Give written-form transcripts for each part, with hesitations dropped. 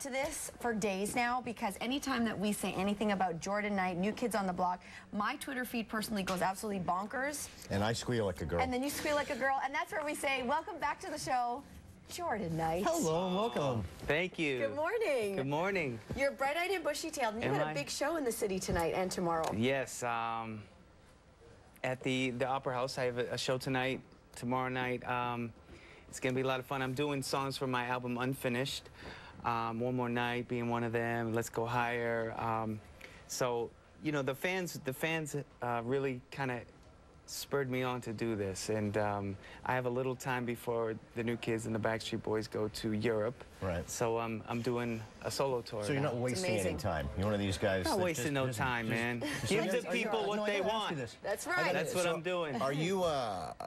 To this for days now, because anytime that we say anything about Jordan Knight, New Kids on the Block, my Twitter feed personally goes absolutely bonkers. And I squeal like a girl. And then you squeal like a girl, and that's where we say, welcome back to the show, Jordan Knight. Hello and welcome. Thank you. Good morning. Good morning. You're bright-eyed and bushy-tailed, and you got a big show in the city tonight and tomorrow. Yes, at the Opera House. I have a show tonight, tomorrow night. It's going to be a lot of fun. I'm doing songs from my album Unfinished. One More Night being one of them, Let's Go Higher. So, you know, the fans really kind of spurred me on to do this. And I have a little time before the New Kids and the Backstreet Boys go to Europe. Right. So I'm doing a solo tour. So you're not wasting any time. You're one of these guys. Not wasting no time, man. Give the people what they want. That's right. That's what I'm doing. Are you,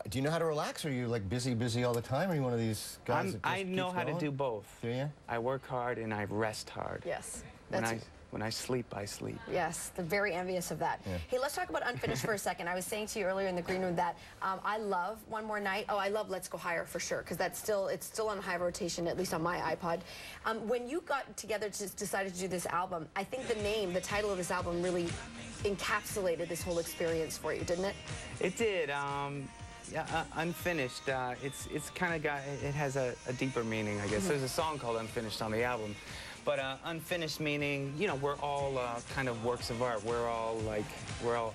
do you know how to relax? Are you like busy all the time? Are you one of these guys that just I know how to do both. Do you? I work hard and I rest hard. Yes. When I sleep, I sleep. Yes, they're very envious of that. Yeah. Hey, let's talk about Unfinished for a second. I was saying to you earlier in the green room that I love One More Night. Oh, I love Let's Go Higher for sure, because it's still on high rotation, at least on my iPod. When you got together decided to do this album, I think the title of this album really encapsulated this whole experience for you, didn't it? It did. Yeah, Unfinished. It's kind of it has a deeper meaning, I guess. There's a song called Unfinished on the album. But unfinished meaning, you know, we're all kind of works of art. We're all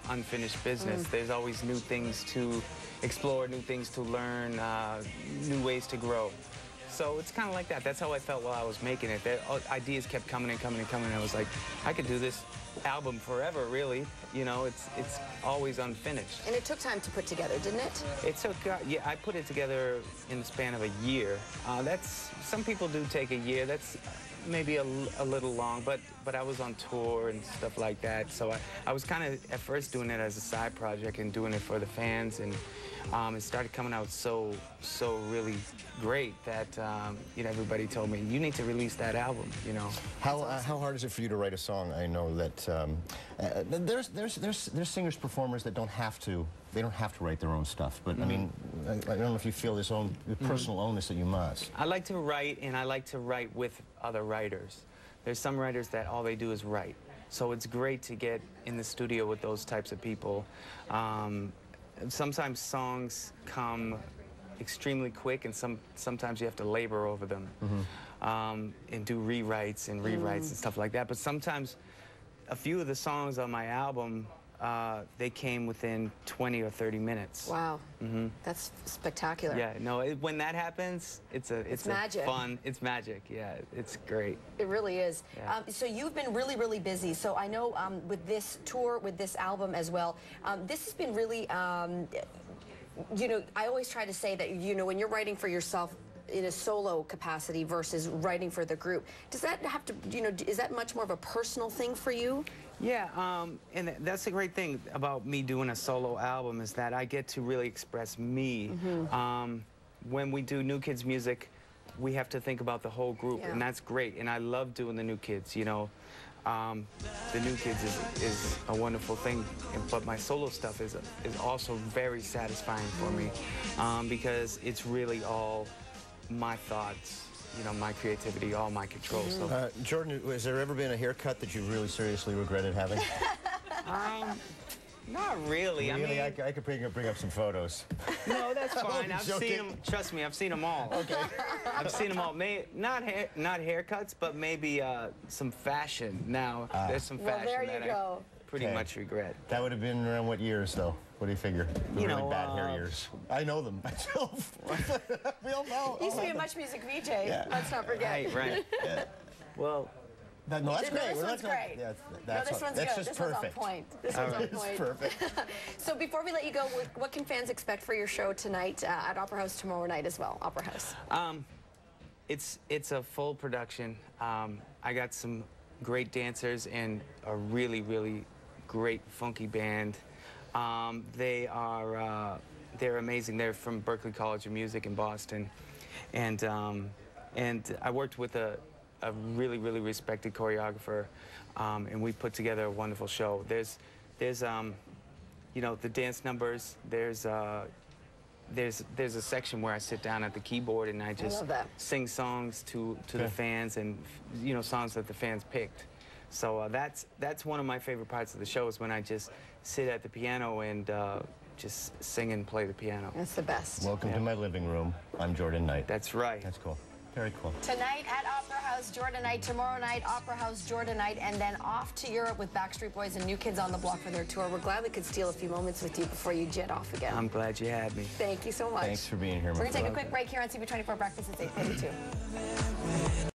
unfinished business. There's always new things to explore, new things to learn, new ways to grow. So it's kind of like that. That's how I felt while I was making it. Ideas kept coming and coming and coming. And I was like, I could do this album forever, really. You know, it's always unfinished. And it took time to put together, didn't it? It took, yeah, I put it together in the span of a year. Some people do take a year. That's maybe a little long, but I was on tour and stuff like that. So I was kind of at first doing it as a side project and doing it for the fans, and it started coming out so really great that you know, everybody told me, you need to release that album. You know. How hard is it for you to write a song? I know that there's singers performers that don't have to write their own stuff, but I mean, I don't know if you feel this personal onus that you must. I like to write, and I like to write with other writers. There's some writers that all they do is write, so it's great to get in the studio with those types of people. Sometimes songs come extremely quick, and sometimes you have to labor over them and do rewrites and and stuff like that. But sometimes a few of the songs on my album, they came within 20 or 30 minutes. Wow, that's spectacular. Yeah, no, when that happens, it's magic. Fun. It's magic. Yeah, it's great. It really is. Yeah. So you've been really busy. So I know with this tour, with this album as well, this has been really. You know, I always try to say that, you know, when you're writing for yourself in a solo capacity versus writing for the group, does that have to, you know, is that much more of a personal thing for you? Yeah, and that's the great thing about me doing a solo album, is that I get to really express me. When we do New Kids music, we have to think about the whole group, and that's great. And I love doing the New Kids, you know. The New Kids is a wonderful thing, but my solo stuff is also very satisfying for me, because it's really all my thoughts, you know, my creativity, all my control. So. Jordan, has there ever been a haircut that you really seriously regretted having? Not really. Really? I mean, I could bring up some photos. No, that's fine. I've seen them. Trust me, I've seen them all. Okay. I've seen them all. Not haircuts, but maybe some fashion. Now, there's some fashion that I pretty much regret. That would have been around what years, though? What do you figure? The you really know, bad hair years. I know them myself. We all know. He used to be a Much Music VJ. Yeah. Let's not forget. Right. Yeah. Well. No, that's great. This one's great. Yeah, this one's good. This one's on point. This one's on point. Perfect. So before we let you go, what can fans expect for your show tonight at Opera House tomorrow night as well? Opera House. It's a full production. I got some great dancers and a really great funky band. They're amazing. They're from Berklee College of Music in Boston, and I worked with a really respected choreographer, and we put together a wonderful show. There's you know, the dance numbers. There's there's a section where I sit down at the keyboard and I just sing songs to the fans, and songs that the fans picked. So that's one of my favorite parts of the show, is when I just sit at the piano and just sing and play the piano. That's the best. Welcome to my living room. I'm Jordan Knight. That's right. That's cool. Very cool. Tonight at Opera House, Jordan Knight. Tomorrow night, Opera House, Jordan Knight. And then off to Europe with Backstreet Boys and New Kids on the Block for their tour. We're glad we could steal a few moments with you before you jet off again. I'm glad you had me. Thank you so much. Thanks for being here, my We're going to take a friend. quick break here on CP24 Breakfast. It's 8:32.